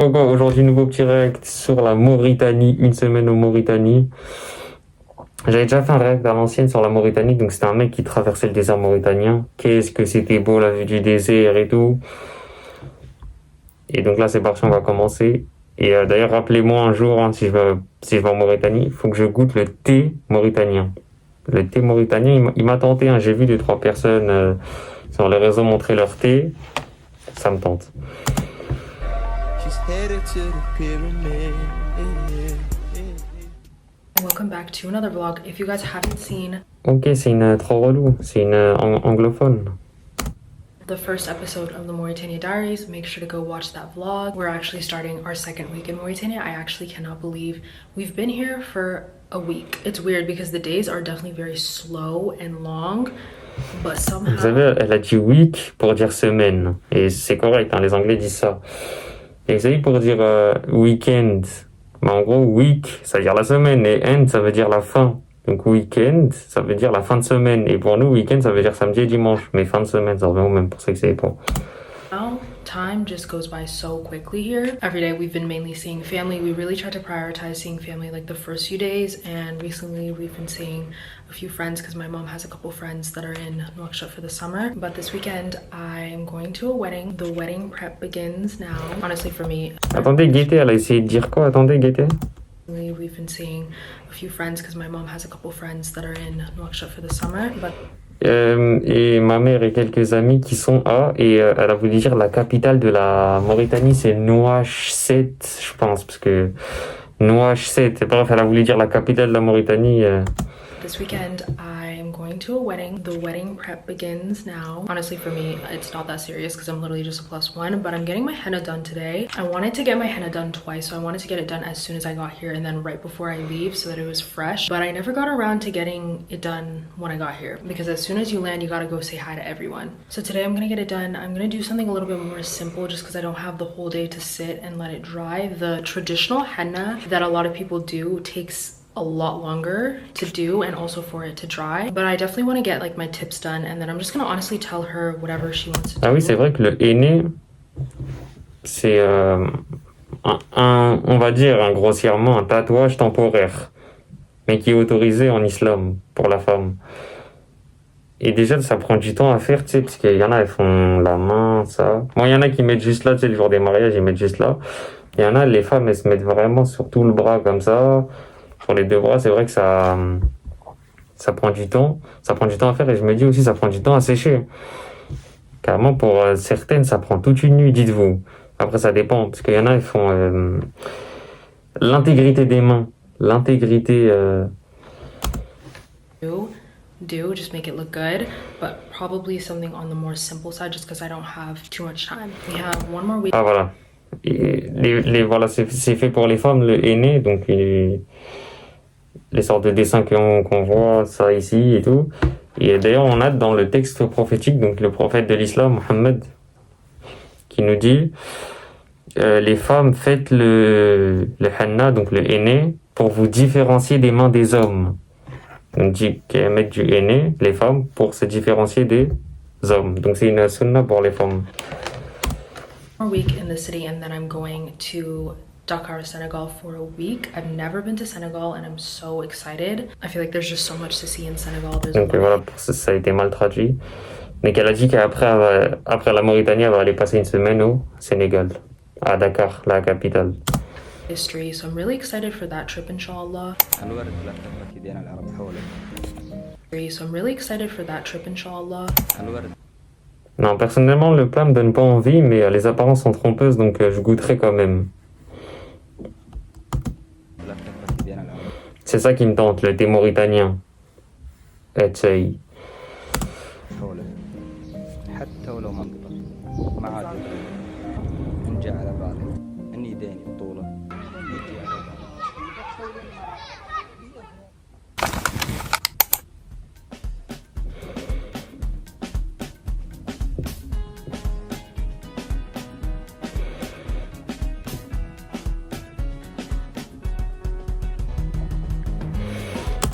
Donc aujourd'hui, nouveau petit react sur la Mauritanie, une semaine en Mauritanie. J'avais déjà fait un react à l'ancienne sur la Mauritanie, donc c'était un mec qui traversait le désert mauritanien. Qu'est-ce que c'était beau la vue du désert et tout. Et donc là, c'est parti, on va commencer. Et d'ailleurs, rappelez-moi un jour, hein, si je vais en Mauritanie, il faut que je goûte le thé mauritanien. Le thé mauritanien, il m'a tenté, hein. J'ai vu 2-3 personnes sur les réseaux montrer leur thé. Ça me tente. She's headed to the pyramid. Welcome back to another vlog. If you guys haven't seen Ok, c'est une trop relou. C'est une anglophone. the first episode of the Mauritania Diaries, make sure to go watch that vlog. We're actually starting our second week in Mauritania. I actually cannot believe we've been here for a week. It's weird because the days are definitely very slow and long, but somehow... Vous savez, elle a dit week pour dire semaine. Et c'est correct, hein, les Anglais disent ça. Et vous savez, pour dire weekend, bah, en gros, week, ça veut dire la semaine. Et end, ça veut dire la fin. Donc weekend, ça veut dire la fin de semaine. Et pour nous, week-end, ça veut dire samedi et dimanche. Mais fin de semaine, ça revient au même pour ceux qui ne savaient pas. Now, time just goes by so quickly here. Every day we've been mainly seeing family. We really try to prioritize seeing family like the first few days, and recently we've been seeing a few friends because my mom has a couple friends that are in Nouakchott for the summer. But this weekend I'm going to a wedding. The wedding prep begins now. Honestly, for me... Attendez, Gaëté, elle a essayé de dire quoi? Attendez, Gaëté. We've been seeing a few friends because my mom has a couple friends that are in Nouakchott for the summer. But Et ma mère et quelques amis qui sont à, et elle a voulu dire la capitale de la Mauritanie, c'est Nouakchott, je pense, parce que Nouakchott, bref, elle a voulu dire la capitale de la Mauritanie. this weekend I'm going to a wedding. The wedding prep begins now. Honestly, for me, it's not that serious because I'm literally just a +1, but I'm getting my henna done today. I wanted to get my henna done twice, so I wanted to get it done as soon as I got here and then right before I leave so that it was fresh. But I never got around to getting it done when I got here because as soon as you land, you gotta go say hi to everyone. So today I'm gonna get it done. I'm gonna do something a little bit more simple just because I don't have the whole day to sit and let it dry. The traditional henna that a lot of people do takes a lot longer to do and also for it to dry, but I definitely want to get like my tips done and then I'm just gonna honestly tell her whatever she wants to do. Ah oui, c'est vrai que le henné, c'est on va dire grossièrement un tatouage temporaire, mais qui est autorisé en islam pour la femme. Et déjà, ça prend du temps à faire, tu sais, parce qu'il y en a, elles font la main, ça. Bon, il y en a qui mettent juste là, tu sais, le jour des mariages, ils mettent juste là. Il y en a, les femmes, elles se mettent vraiment sur tout le bras comme ça. Pour les deux bras, c'est vrai que ça prend du temps. Ça prend du temps à faire et je me dis aussi, ça prend du temps à sécher. Carrément, pour certaines, ça prend toute une nuit, dites-vous. Après, ça dépend, parce qu'il y en a, ils font l'intégrité des mains. L'intégrité... Do just make it look good, but probably something on the more simple side just because I don't have too much time. We have one more week. Ah, voilà. Et voilà, c'est fait pour les femmes, le henné, donc les sortes de dessins qu'on voit, ça ici et tout. Et d'ailleurs, on a dans le texte prophétique, donc le prophète de l'islam, Mohammed, qui nous dit les femmes, faites le henna, donc le henné, pour vous différencier des mains des hommes. On dit qu'elles mettent du henné, les femmes, pour se différencier des hommes. Donc c'est une sunna pour les femmes. More week in the city and then I'm going to Dakar, Senegal for a week. I've never been to Senegal and I'm so excited. I feel like there's just so much to see in Senegal. Donc voilà, ça a été mal traduit. Mais qu'elle a dit qu'après après la Mauritanie, elle va aller passer une semaine au Sénégal, à Dakar, la capitale. History, so I'm really excited for that trip, inshallah. So I'm really excited for that trip, inshallah. Non, personnellement, le plat me donne pas envie, mais les apparences sont trompeuses, donc je goûterai quand même. C'est ça qui me tente, le thé mauritanien. Etsei.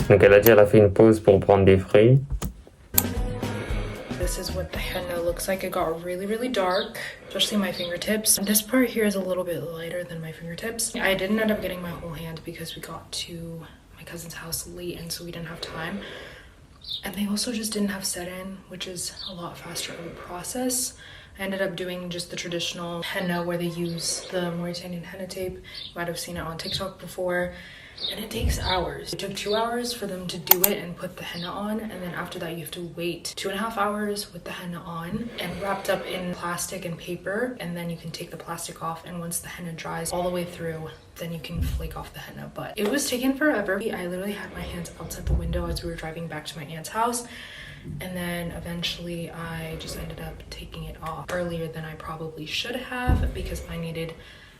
Donc elle a dit qu'elle a fait une pause pour prendre des fruits. this is what the henna looks like. It got really dark, especially my fingertips. This part here is a little bit lighter than my fingertips. I didn't end up getting my whole hand because we got to my cousin's house late and so we didn't have time. And they also just didn't have set-in, which is a lot faster of a process. I ended up doing just the traditional henna where they use the Mauritanian henna tape. You might have seen it on TikTok before. And it takes hours. It took 2 hours for them to do it and put the henna on, and then after that you have to wait 2.5 hours with the henna on and wrapped up in plastic and paper, and then you can take the plastic off, and once the henna dries all the way through, then you can flake off the henna. But it was taking forever. I literally had my hands outside the window as we were driving back to my aunt's house, and then eventually I just ended up taking it off earlier than I probably should have because I needed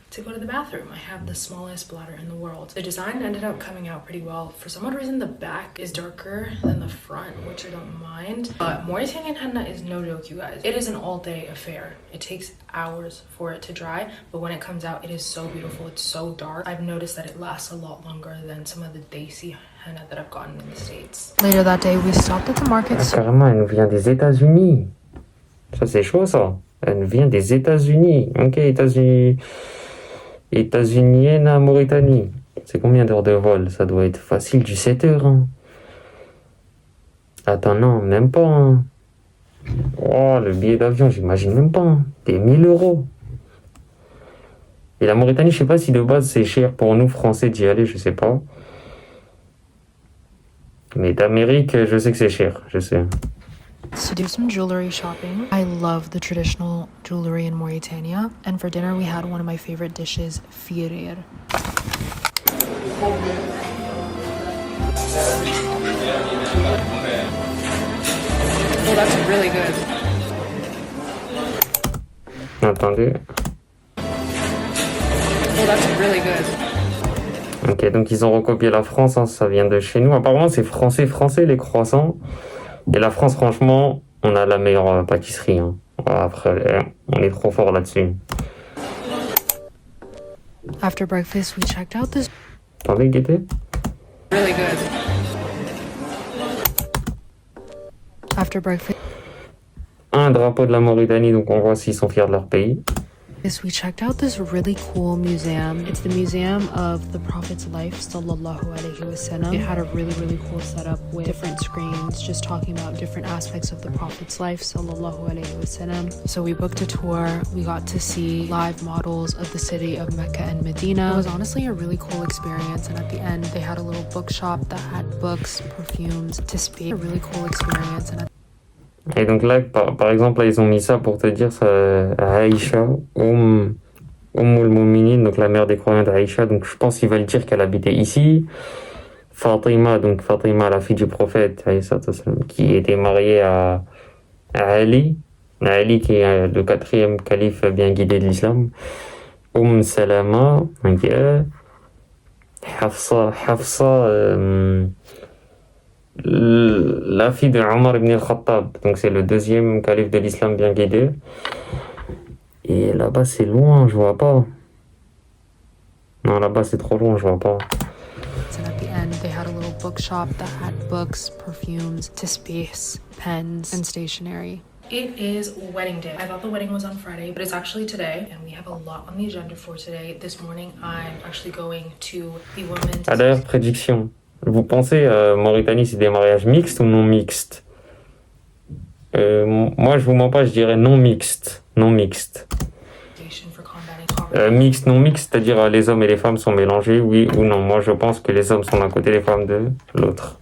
to go to the bathroom. I have the smallest bladder in the world. The design ended up coming out pretty well. For some odd reason, the back is darker than the front, which I don't mind. But Mauritanian henna is no joke, you guys. It is an all-day affair. It takes hours for it to dry, but when it comes out, it is so beautiful. It's so dark. I've noticed that it lasts a lot longer than some of the desi henna that I've gotten in the States. Later that day, we stopped at the market. Ah, carrément, elle nous vient des États-Unis. Ça, c'est chaud, ça. Elle nous vient des États-Unis. Ok, États-Unienne à Mauritanie. C'est combien d'heures de vol? Ça doit être facile du 7 heures. Hein. Attends, non, même pas. Hein. Oh, le billet d'avion, j'imagine même pas. Hein. Des 1000 euros. Et la Mauritanie, je sais pas si de base c'est cher pour nous Français d'y aller, je sais pas. Mais d'Amérique, je sais que c'est cher, je sais. To do some jewelry shopping. I love the traditional jewelry in Mauritania, and for dinner we had one of my favorite dishes, firir. Oh, that's really good. Attendez. Oh, that's really good. Ok, donc ils ont recopié la France, hein, ça vient de chez nous. Apparemment c'est français les croissants. Et la France, franchement, on a la meilleure pâtisserie. Hein. Après, on est trop fort là-dessus. After breakfast, we checked out this. Attendez, guettez. Really good. After breakfast. Un drapeau de la Mauritanie, donc on voit s'ils sont fiers de leur pays. We checked out this really cool museum. It's the Museum of the Prophet's Life, sallallahu alaihi wasallam. It had a really cool setup with different screens, just talking about different aspects of the Prophet's life, sallallahu alaihi wasallam. So we booked a tour. We got to see live models of the city of Mecca and Medina. It was honestly a really cool experience. And at the end, they had a little bookshop that had books, perfumes, to speak. A really cool experience. Et donc là, par exemple, là, ils ont mis ça pour te dire ça, Aïcha, al-Mouminin, donc la mère des croyants d'Aïcha. Donc je pense qu'ils veulent dire qu'elle habitait ici. Fatima, donc Fatima, la fille du prophète, qui était mariée à Ali. Ali qui est le 4e calife bien guidé de l'islam. Salama, donc Hafsa, la fille de Omar ibn al-Khattab, donc c'est le 2e calife de l'islam bien guidé. Et là-bas c'est loin, je vois pas. Non, là-bas c'est trop loin, je vois pas. And at the end, they had a little bookshop that had books, perfumes, tisbihs, pens, and stationery. It is wedding day. I thought the wedding was on Friday, but it's actually today, and we have a lot on the agenda for today. This morning, I'm actually going to the women's... Ah d'ailleurs, prédiction. Vous pensez Mauritanie c'est des mariages mixtes ou non mixtes? Moi je vous mens pas, je dirais non mixte. Non mixte. Mixte, non mixte, c'est-à-dire les hommes et les femmes sont mélangés, oui ou non. Moi je pense que les hommes sont d'un côté, les femmes de l'autre.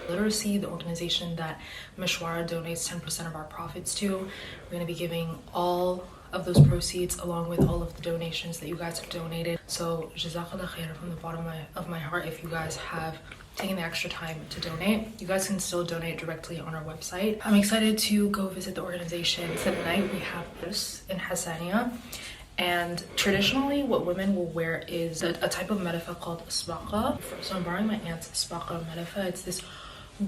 Literacy, the organization that Mishwara donates 10% of our profits to, we're going to be giving all of those proceeds along with all of the donations that you guys have donated. So jazakallah khair from the bottom of my heart if you guys have taken the extra time to donate. You guys can still donate directly on our website. I'm excited to go visit the organization. Tonight we have this in Hassania. And traditionally what women will wear is a type of medefa called sbaqa. So I'm borrowing my aunt's sbaqa medefa. It's this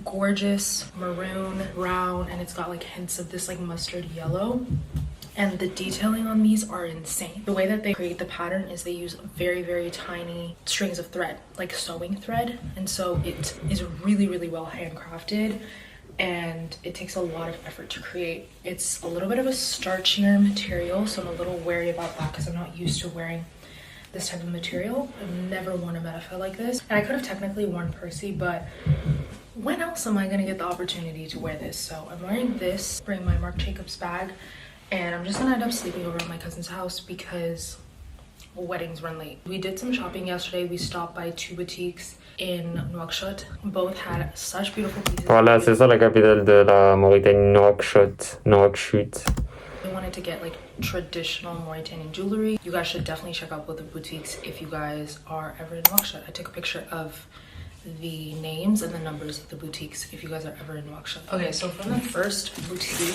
gorgeous maroon, brown, and it's got like hints of this like mustard yellow. And the detailing on these are insane. The way that they create the pattern is they use very tiny strings of thread, like sewing thread. And so it is really well handcrafted. and it takes a lot of effort to create. It's a little bit of a starchier material, so I'm a little wary about that because I'm not used to wearing this type of material. I've never worn a Metafel like this, and I could have technically worn Percy, but when else am I gonna get the opportunity to wear this? So I'm wearing this, bring my Marc Jacobs bag, and I'm just gonna end up sleeping over at my cousin's house because weddings run late. We did some shopping yesterday. We stopped by 2 boutiques in Nouakchott. Both had such beautiful pieces. Voilà, c'est ça la capitale de la Mauritanie, Nouakchott. Nouakchott. I wanted to get like traditional Mauritanian jewelry. You guys should definitely check out both the boutiques if you guys are ever in Nouakchott. I took a picture of the names and the numbers of the boutiques if you guys are ever in Nouakchott. Okay, so from the first boutique,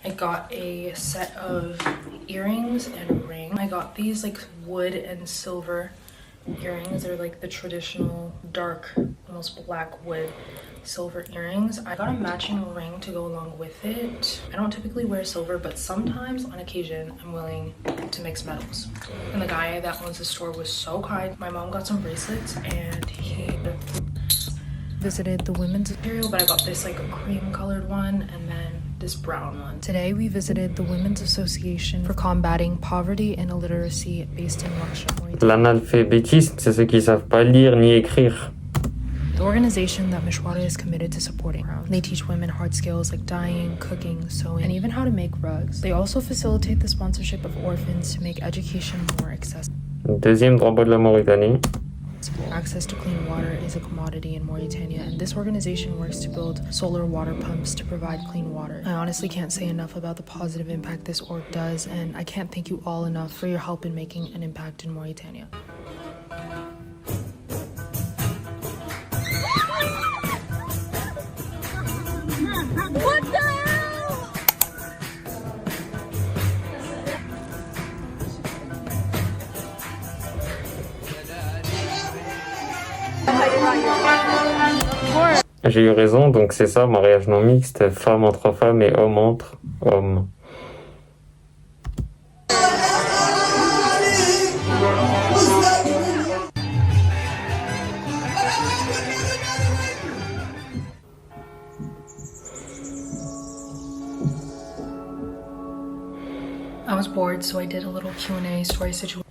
I got a set of earrings and a ring. I got these like wood and silver earrings. They're like the traditional dark, almost black wood silver earrings. I got a matching ring to go along with it. I don't typically wear silver, but sometimes on occasion I'm willing to mix metals. And the guy that owns the store was so kind. My mom got some bracelets and he visited the women's material, but I got this like a cream colored one and then this brown one. Today we visited the Women's Association for Combating Poverty and Illiteracy based in Nouakchott. L'analphabétisme, c'est ceux qui savent pas lire ni écrire. The organization that Mishwara is committed to supporting. They teach women hard skills like dyeing, cooking, sewing, and even how to make rugs. They also facilitate the sponsorship of orphans to make education more accessible. Deuxième drapeau de la Mauritanie. Access to clean water is a commodity in Mauritania, and this organization works to build solar water pumps to provide clean water. I honestly can't say enough about the positive impact this org does, and I can't thank you all enough for your help in making an impact in Mauritania. What the hell? J'ai eu raison, donc c'est ça, mariage non mixte, femme entre femmes et homme entre hommes. I was bored, so I did a little Q&A story situation.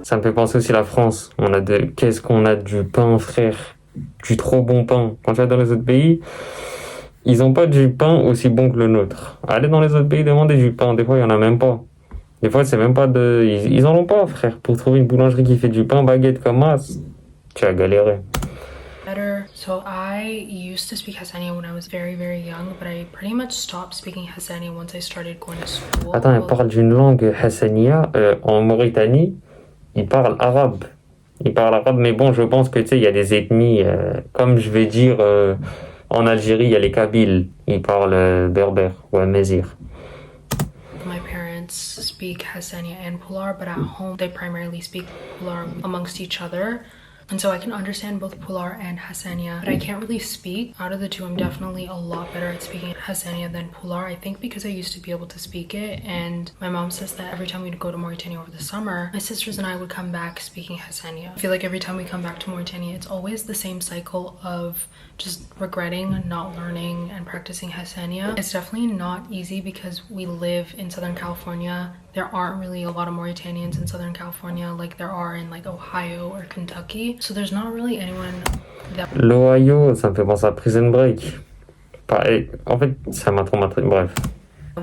Ça me fait penser aussi à la France. Qu'est-ce qu'on a du pain, frère? Du trop bon pain. Quand tu vas dans les autres pays, ils ont pas du pain aussi bon que le nôtre. Allez dans les autres pays, demandez du pain. Des fois, il y en a même pas. Des fois, c'est même pas de... Ils en ont pas, frère. Pour trouver une boulangerie qui fait du pain baguette comme moi, tu vas galérer. Better. So I used to speak Hassania when I was very, very young, but I pretty much stopped speaking Hassania once I started going to school. Attends, elle parle d'une langue Hassania en Mauritanie. Ils parlent arabe. Ils parlent arabe, mais bon, je pense que tu sais, il y a des ethnies, comme je vais dire, en Algérie, il y a les Kabyles. Ils parlent berbère ou amazir. My parents speak Hassania and Pular, but at home they primarily speak Pular amongst each other. And so I can understand both Pular and Hassania, but I can't really speak. Out of the two, I'm definitely a lot better at speaking Hassania than Pular. I think because I used to be able to speak it, and my mom says that every time we'd go to Mauritania over the summer, my sisters and I would come back speaking Hassania. I feel like every time we come back to Mauritania, it's always the same cycle of just regretting not learning and practicing Hassania. It's definitely not easy because we live in Southern California. There aren't really a lot of Mauritanians in Southern California like there are in like Ohio or Kentucky. So there's not really anyone that... L'Ohio, ça me fait penser à Prison Break. En fait, ça m'a traumatisé. Bref.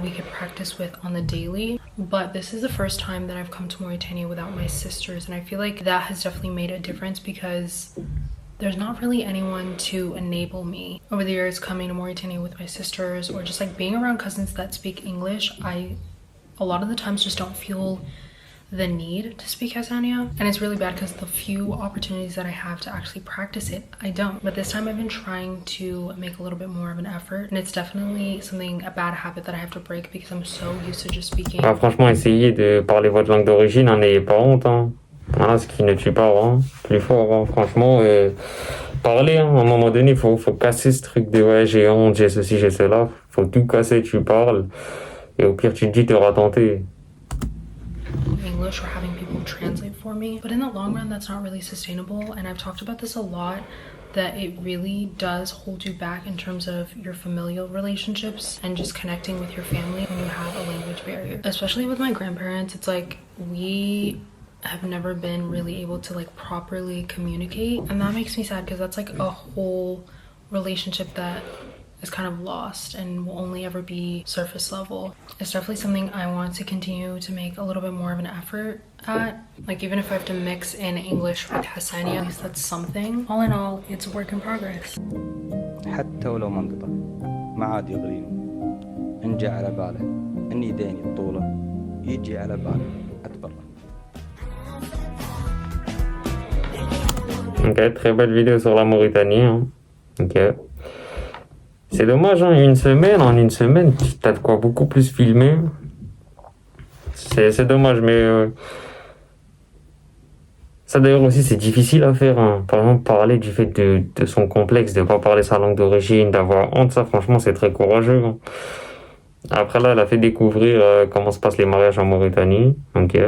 we could practice with on the daily. But this is the first time that I've come to Mauritania without my sisters, and I feel like that has definitely made a difference because there's not really anyone to enable me. Over the years, coming to Mauritania with my sisters or just like being around cousins that speak English, I a lot of the times just don't feel the need to speak Hassania, and it's really bad because the few opportunities that I have to actually practice it, I don't. But this time I've been trying to make a little bit more of an effort, and it's definitely a bad habit that I have to break because I'm so used to just speaking. Ah, franchement, essayez de parler votre langue d'origine, n'ayez pas honte. Hein. Voilà, ce qui ne tue pas, hein. Plus fort. Hein. Franchement, parler, hein. À un moment donné, il faut casser ce truc de ouais, j'ai honte, j'ai ceci, j'ai cela. Faut tout casser, tu parles. Et au pire, tu te dis, t'auras tenté. English or having people translate for me, but in the long run that's not really sustainable, and I've talked about this a lot that it really does hold you back in terms of your familial relationships and just connecting with your family when you have a language barrier. Especially with my grandparents, it's like we have never been really able to like properly communicate, and that makes me sad because that's like a whole relationship that is kind of lost and will only ever be surface level. It's definitely something I want to continue to make a little bit more of an effort at. Like even if I have to mix in English with Hassania, at least that's something. All in all, it's a work in progress. حتى ولو ما انقطع ما عاد يغريني إن جاء على باله إني ديني بطولة يجي على باله أتبرع. Ok, très belle vidéo sur la Mauritanie. Hein. Ok. C'est dommage, hein, en une semaine, t'as de quoi beaucoup plus filmer. C'est dommage, mais ça d'ailleurs aussi c'est difficile à faire. Hein. Par exemple, parler du fait de son complexe, de pas parler sa langue d'origine, d'avoir honte, ça franchement c'est très courageux. Hein. Après là, elle a fait découvrir comment se passent les mariages en Mauritanie. Ok.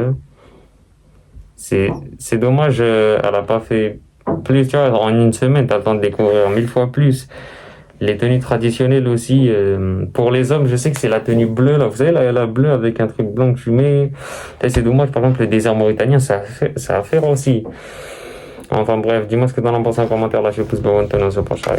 C'est dommage, elle a pas fait plus, tu vois, en une semaine, t'as le temps de découvrir 1000 fois plus. Les tenues traditionnelles aussi, pour les hommes, je sais que c'est la tenue bleue, là, vous savez, la bleue avec un truc blanc que tu mets. Là, c'est dommage, par exemple, le désert mauritanien, ça a à faire aussi. Enfin bref, dis-moi ce que t'en as pensé en commentaire, lâchez le pouce bleu, on se prochain.